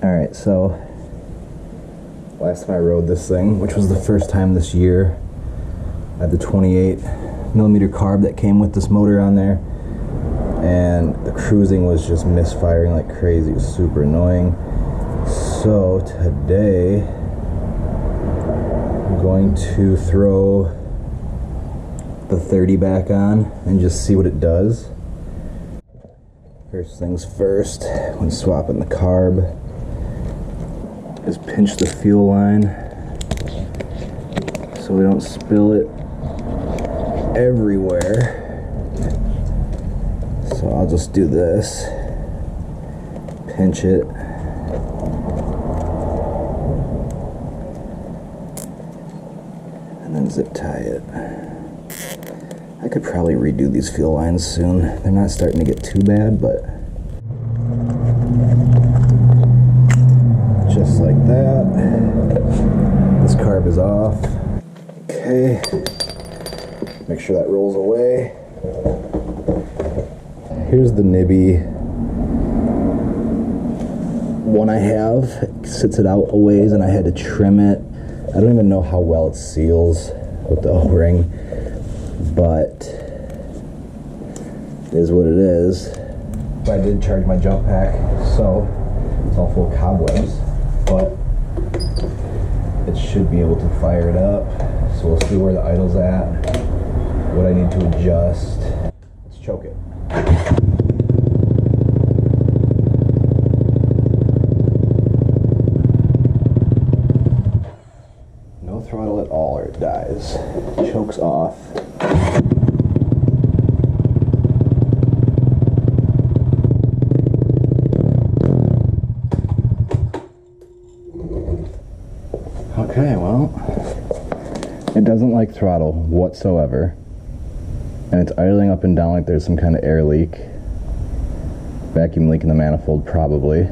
Alright, so last time I rode this thing, which was the first time this year, I had the 28mm carb that came with this motor on there, and the cruising was just misfiring like crazy. It was super annoying. So today I'm going to throw the 30 back on and just see what it does. First things first, when swapping the carb, is pinch the fuel line so we don't spill it everywhere. So I'll just do this, pinch it, and then zip tie it. I could probably redo these fuel lines soon. They're not starting to get too bad, but just like that. This carb is off. Okay. Make sure that rolls away. Here's the nibby one I have. It sits it out a ways and I had to trim it. I don't even know how well it seals with the O-ring, but it is what it is. I did charge my jump pack, so it's all full of cobwebs, but it should be able to fire it up. So we'll see where the idle's at, what I need to adjust. Let's choke it. No throttle at all or it dies. Choke's off. Okay, well, it doesn't like throttle whatsoever, and it's idling up and down like there's some kind of air leak, vacuum leak in the manifold probably.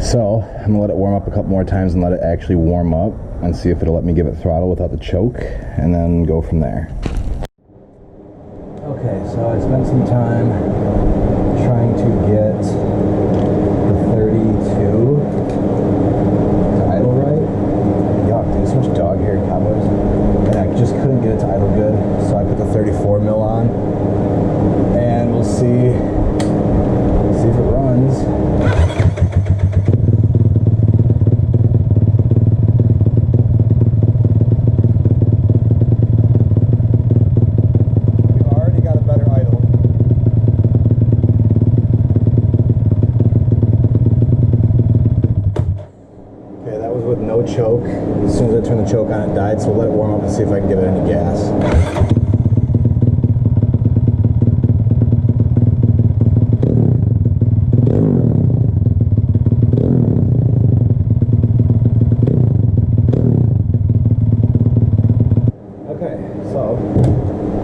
So I'm gonna let it warm up a couple more times and let it actually warm up and see if it'll let me give it throttle without the choke, and then go from there. Okay, so I spent some time trying to get the 32 so much dog hair and cobwebs, and I just couldn't get it to idle good, so I put the 34mm on, and we'll see if it runs. We've already got a better idle. Okay, that was with no choke. As soon as I turned the choke on, it died, so we'll let it warm up and see if I can give it any gas. Okay, so,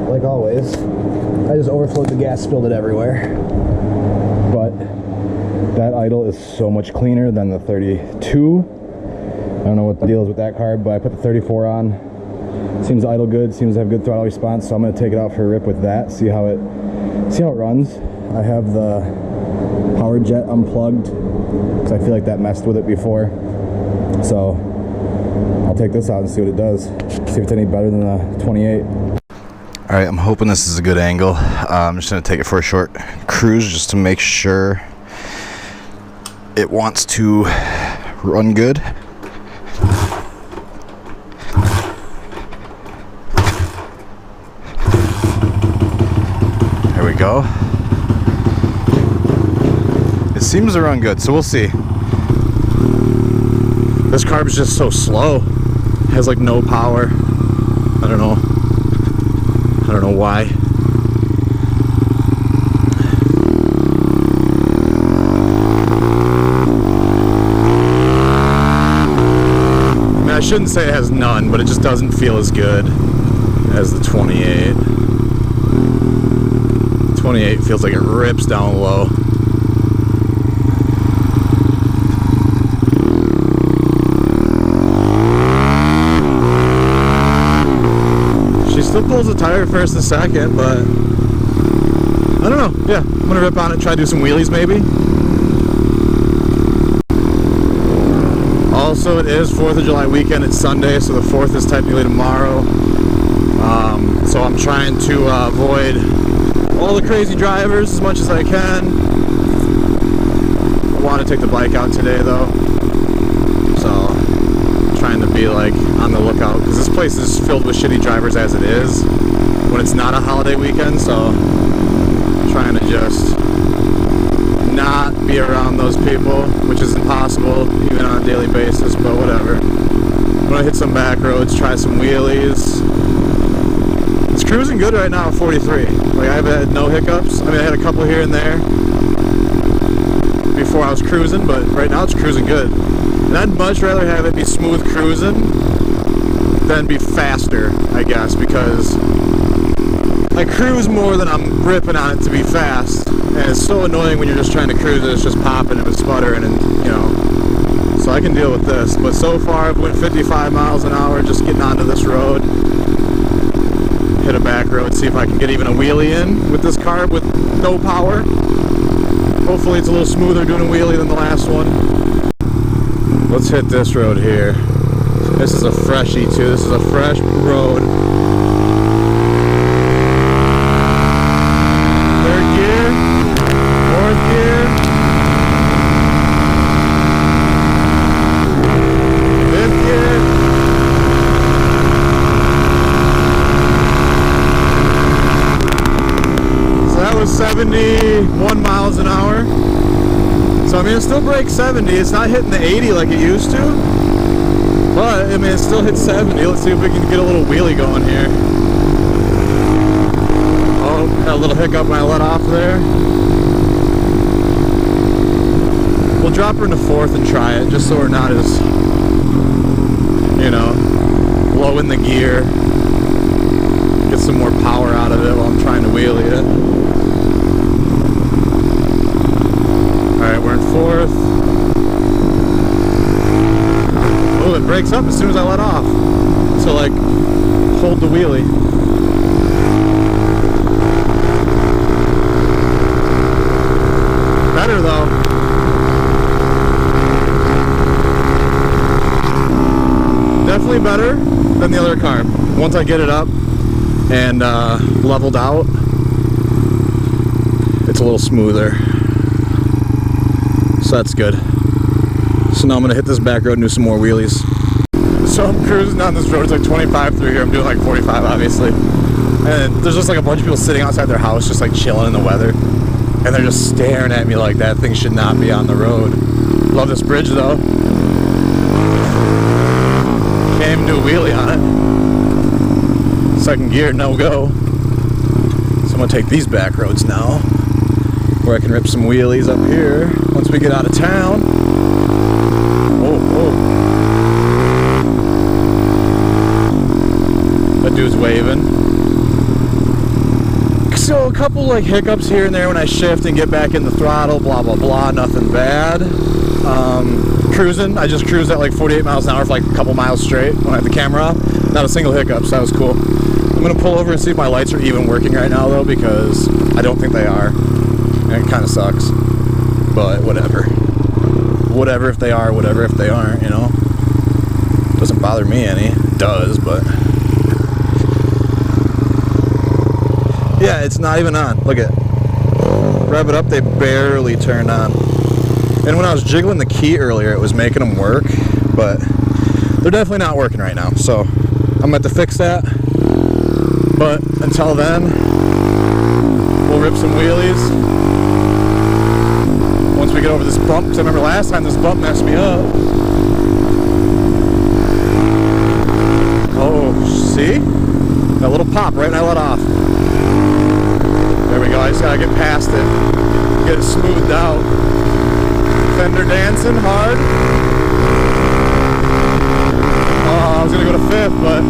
like always, I just overflowed the gas, spilled it everywhere. But that idle is so much cleaner than the 32. I don't know what the deal is with that carb, but I put the 34 on. Seems to idle good, seems to have good throttle response, so I'm going to take it out for a rip with that, see how it runs. I have the power jet unplugged because I feel like that messed with it before. So I'll take this out and see what it does. See if it's any better than the 28. Alright, I'm hoping this is a good angle. I'm just going to take it for a short cruise just to make sure it wants to run good. There we go. It seems to run good, so we'll see. This carb is just so slow. It has like no power. I don't know why. I shouldn't say it has none, but it just doesn't feel as good as the 28. 28 feels like it rips down low. She still pulls the tire first and second, but I don't know. Yeah, I'm gonna rip on it, try to do some wheelies maybe. so it is 4th of July weekend. It's Sunday, so the 4th is technically tomorrow. So I'm trying to avoid all the crazy drivers as much as I can. I want to take the bike out today though, so I'm trying to be like on the lookout, because this place is filled with shitty drivers as it is when it's not a holiday weekend, so I'm trying to just not be around those people, which is impossible even on a daily basis, but whatever. I'm gonna hit some back roads, try some wheelies. It's cruising good right now at 43. Like, I've had no hiccups. I mean, I had a couple here and there before I was cruising, but right now it's cruising good. And I'd much rather have it be smooth cruising than be faster, I guess, because I cruise more than I'm ripping on it to be fast. And it's so annoying when you're just trying to cruise and it's just popping and it's sputtering, and you know. So I can deal with this. But so far I've went 55 miles an hour just getting onto this road. Hit a back road, see if I can get even a wheelie in with this carb with no power. Hopefully it's a little smoother doing a wheelie than the last one. Let's hit this road here. This is a freshie too. This is a fresh road. Third gear, fourth gear, fifth gear. So that was 71 miles an hour. So I mean, it still breaks 70. It's not hitting the 80 like it used to, but I mean, it still hits 70. Let's see if we can get a little wheelie going here. Oh, had a little hiccup when I let off there. We'll drop her into 4th and try it, just so we're not as, you know, low in the gear. Get some more power out of it while I'm trying to wheelie it. Alright, we're in 4th. Oh, it breaks up as soon as I let off. So, like, hold the wheelie. Better, though. Definitely better than the other carb. Once I get it up and leveled out, it's a little smoother. So that's good. So now I'm gonna hit this back road and do some more wheelies. So I'm cruising down this road. It's like 25 through here. I'm doing like 45, obviously. And there's just like a bunch of people sitting outside their house, just like chilling in the weather. And they're just staring at me like that thing should not be on the road. Love this bridge though. Can't even do a wheelie on it. Second gear, no go. So I'm gonna take these back roads now, where I can rip some wheelies up here once we get out of town. Oh, oh. That dude's waving. So a couple like hiccups here and there when I shift and get back in the throttle, blah, blah, blah, nothing bad. Cruising, I just cruised at like 48 miles an hour for like a couple miles straight when I had the camera off. Not a single hiccup, so that was cool. I'm gonna pull over and see if my lights are even working right now though, because I don't think they are. And it kind of sucks, but whatever. Whatever if they are, whatever if they aren't, you know. Doesn't bother me any. It does, but yeah, it's not even on. Look at it. Rev it up, they barely turned on. And when I was jiggling the key earlier, it was making them work, but they're definitely not working right now. So I'm gonna have to fix that. But until then, we'll rip some wheelies. Once we get over this bump, because I remember last time this bump messed me up. Oh, see? That little pop right when I let off. There we go, I just gotta get past it. Get it smoothed out. Fender dancing hard. Oh, I was gonna go to 5th, but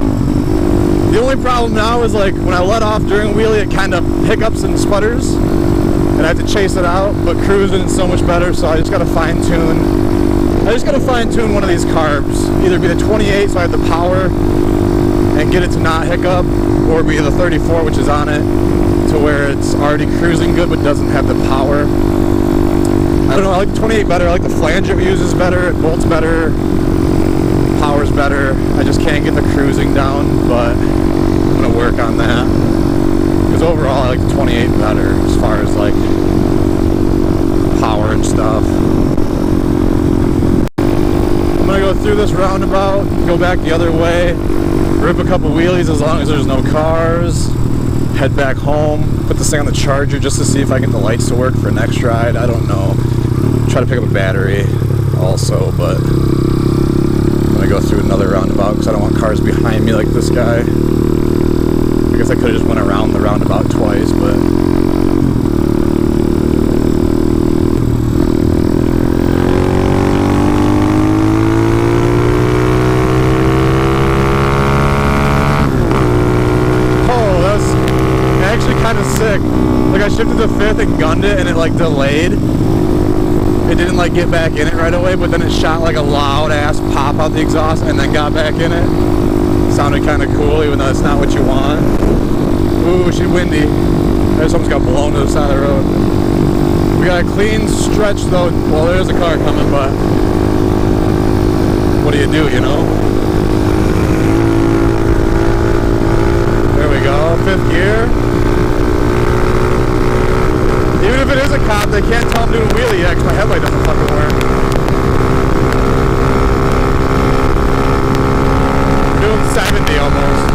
the only problem now is like when I let off during a wheelie, it kind of hiccups and sputters. And I have to chase it out, but cruising is so much better, so I just gotta fine tune. I just gotta fine tune one of these carbs. Either be the 28, so I have the power and get it to not hiccup, or be the 34, which is on it, to where it's already cruising good, but doesn't have the power. I don't know, I like the 28 better. I like the flange it uses better, it bolts better. power's better. I just can't get the cruising down, but I'm gonna work on that. Because overall, I like the 28 better as far as like power and stuff. I'm gonna go through this roundabout, go back the other way, rip a couple wheelies as long as there's no cars, head back home, put this thing on the charger just to see if I get the lights to work for next ride. I don't know. Try to pick up a battery also, but I'm gonna go through another roundabout because I don't want cars behind me like this guy. I guess I could have just went around the roundabout twice, but sick. Like I shifted to 5th and gunned it and it like delayed. It didn't like get back in it right away, but then it shot like a loud ass pop out the exhaust and then got back in it. Sounded kind of cool even though it's not what you want. Ooh, she's windy. I just almost got blown to the side of the road. We got a clean stretch though. Well, there's a car coming, but what do, you know? There we go, 5th gear. Even if it is a cop, they can't tell I'm doing a wheelie yet because my headlight doesn't fucking work. I'm doing 70 almost.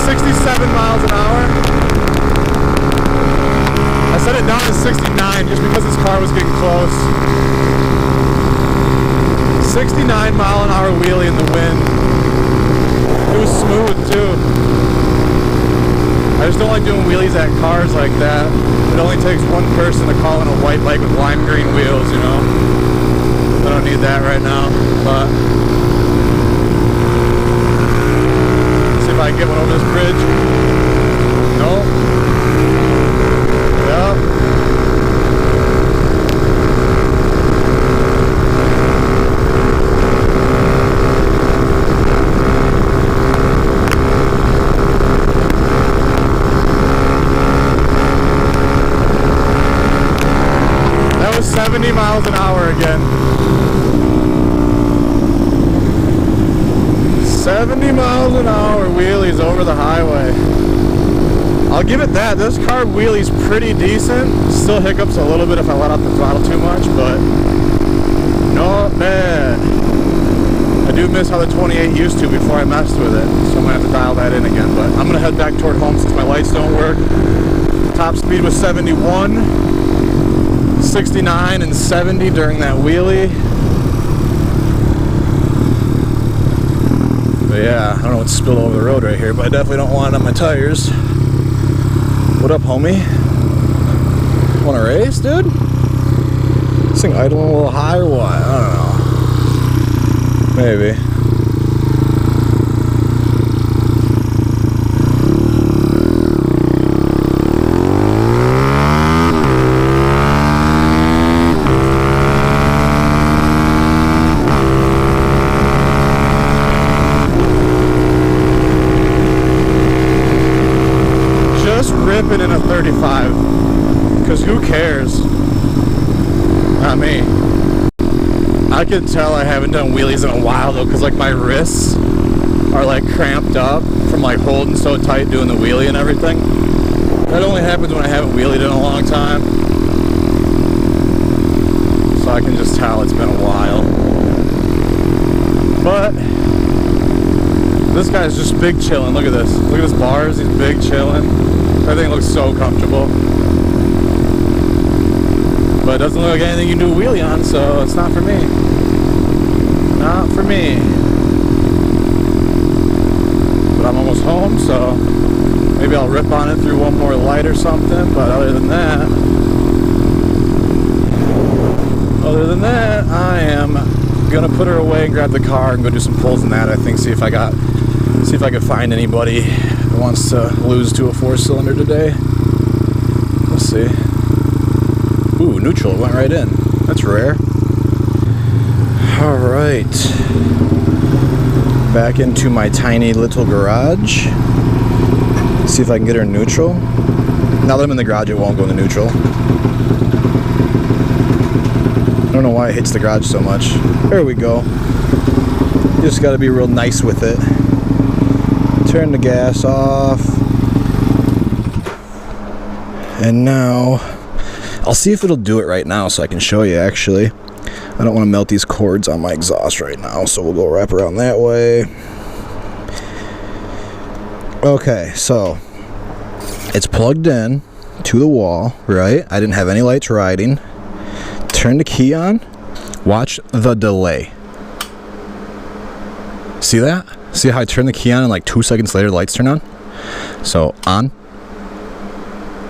67 miles an hour. I set it down to 69 just because this car was getting close. 69 mile an hour wheelie in the wind. It was smooth too. I just don't like doing wheelies at cars like that. It only takes one person to call in a white bike with lime green wheels, you know. I don't need that right now, but see if I can get one over this bridge. Nope. Yep. That was 70 miles an hour again. 70 miles an hour wheelies over the highway. I'll give it that. This carb wheelie's pretty decent. Still hiccups a little bit if I let out the throttle too much, but not bad. I do miss how the 28 used to before I messed with it, so I'm gonna have to dial that in again. But I'm gonna head back toward home since my lights don't work. Top speed was 71, 69 and 70 during that wheelie. But yeah, I don't know what's spilled over the road right here, but I definitely don't want it on my tires. What up, homie? Want to race, dude? This thing idling a little high or what? I don't know. Maybe. Ripping in a 35 because who cares? Not me. I can tell I haven't done wheelies in a while though, because like my wrists are like cramped up from like holding so tight doing the wheelie and everything. That only happens when I haven't wheelied in a long time, so I can just tell it's been a while. But this guy's just big chilling. Look at this. Look at his bars. He's big chilling. Everything looks so comfortable. But it doesn't look like anything you can do a wheelie on, so it's not for me. Not for me. But I'm almost home, so maybe I'll rip on it through one more light or something. But other than that, I am gonna put her away and grab the car and go do some pulls in that. I think see if I could find anybody that wants to lose to a 4-cylinder today. We'll see. Ooh, neutral, it went right in. That's rare. Alright. Back into my tiny little garage. See if I can get her neutral. Now that I'm in the garage, it won't go into neutral. I don't know why it hits the garage so much. There we go. You just got to be real nice with it. Turn the gas off. And now, I'll see if it'll do it right now so I can show you actually. I don't want to melt these cords on my exhaust right now, so we'll go wrap around that way. Okay, so it's plugged in to the wall, right? I didn't have any lights riding. Turn the key on. Watch the delay. See that? See how I turn the key on and like 2 seconds later the lights turn on? So on,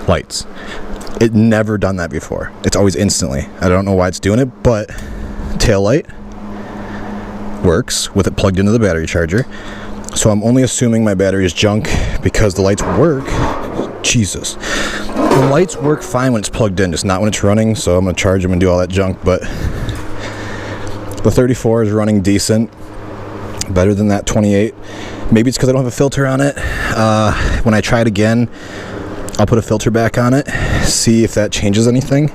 lights. It never done that before. It's always instantly. I don't know why it's doing it, but tail light works with it plugged into the battery charger. So I'm only assuming my battery is junk because the lights work. Jesus. The lights work fine when it's plugged in, just not when it's running, so I'm going to charge them and do all that junk, but the 34 is running decent. Better than that 28. Maybe it's because I don't have a filter on it. When I try it again, I'll put a filter back on it, see if that changes anything.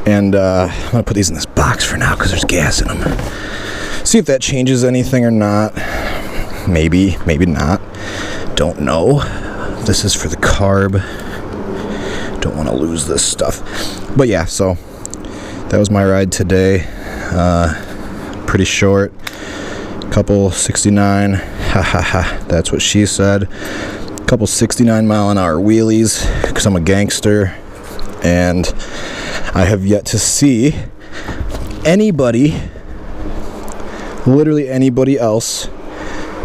And I'm going to put these in this box for now because there's gas in them. See if that changes anything or not. Maybe, maybe not. Don't know. This is for the carb. Don't want to lose this stuff. But yeah, so that was my ride today. Pretty short. Couple 69. Ha ha ha. That's what she said. Couple 69-mile-an-hour wheelies because I'm a gangster. And I have yet to see anybody, literally anybody else,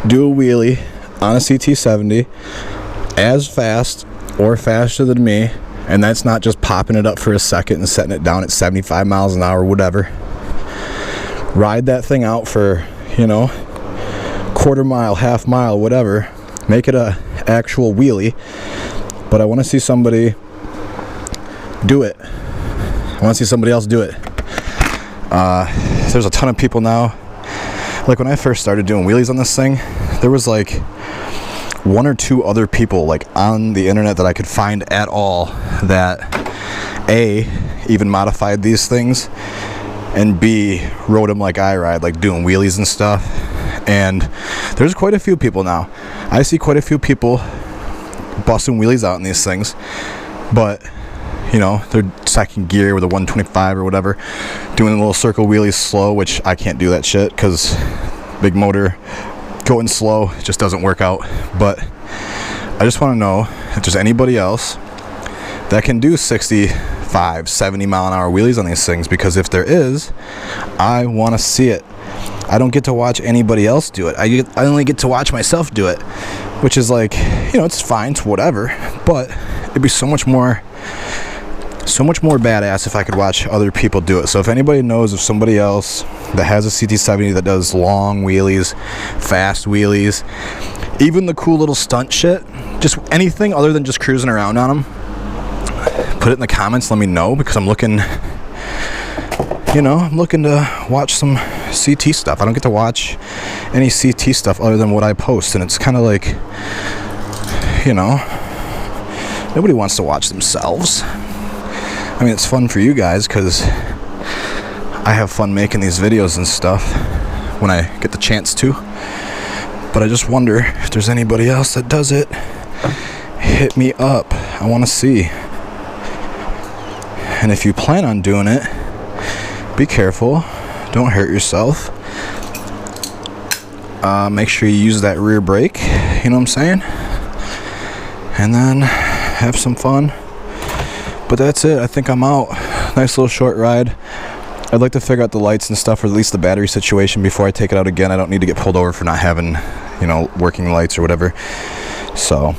do a wheelie on a CT70 as fast or faster than me, and that's not just popping it up for a second and setting it down at 75 miles an hour, whatever. Ride that thing out for, you know, quarter mile, half mile, whatever. Make it a actual wheelie. But I want to see somebody do it. I want to see somebody else do it. There's a ton of people now. Like when I first started doing wheelies on this thing, there was like one or two other people like on the internet that I could find at all that A, even modified these things, and B, rode them like I ride, like doing wheelies and stuff. And there's quite a few people now. I see quite a few people busting wheelies out in these things, but you know, they're second gear with a 125 or whatever, doing a little circle wheelies slow, which I can't do that shit because big motor, going slow just doesn't work out. But I just want to know if there's anybody else that can do 65, 70 mile an hour wheelies on these things, because if there is, I want to see it. I don't get to watch anybody else do it. I only get to watch myself do it, which is like, you know, it's fine, it's whatever, but it'd be so much more badass if I could watch other people do it. So if anybody knows of somebody else that has a CT70 that does long wheelies, fast wheelies, even the cool little stunt shit, just anything other than just cruising around on them, put it in the comments, let me know, because I'm looking, you know, I'm looking to watch some CT stuff. I don't get to watch any CT stuff other than what I post, and it's kind of like, you know, nobody wants to watch themselves. I mean, it's fun for you guys because I have fun making these videos and stuff when I get the chance to. But I just wonder if there's anybody else that does it. Hit me up. I want to see. And if you plan on doing it, be careful. Don't hurt yourself. Make sure you use that rear brake. You know what I'm saying? And then have some fun. But that's it. I think I'm out. Nice little short ride. I'd like to figure out the lights and stuff, or at least the battery situation, before I take it out again. I don't need to get pulled over for not having, you know, working lights or whatever. So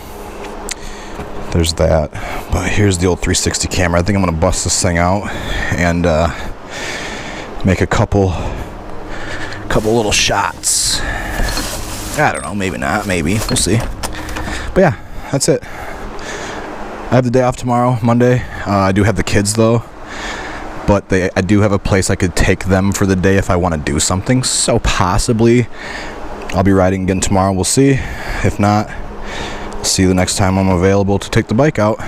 there's that. But here's the old 360 camera. I think I'm gonna bust this thing out and make a couple little shots. I don't know, maybe not, maybe we'll see. But yeah, that's it. I have the day off tomorrow, Monday. I do have the kids though, but I do have a place I could take them for the day if I want to do something. So possibly I'll be riding again tomorrow. We'll see. If not, I'll see you the next time I'm available to take the bike out.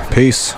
Peace.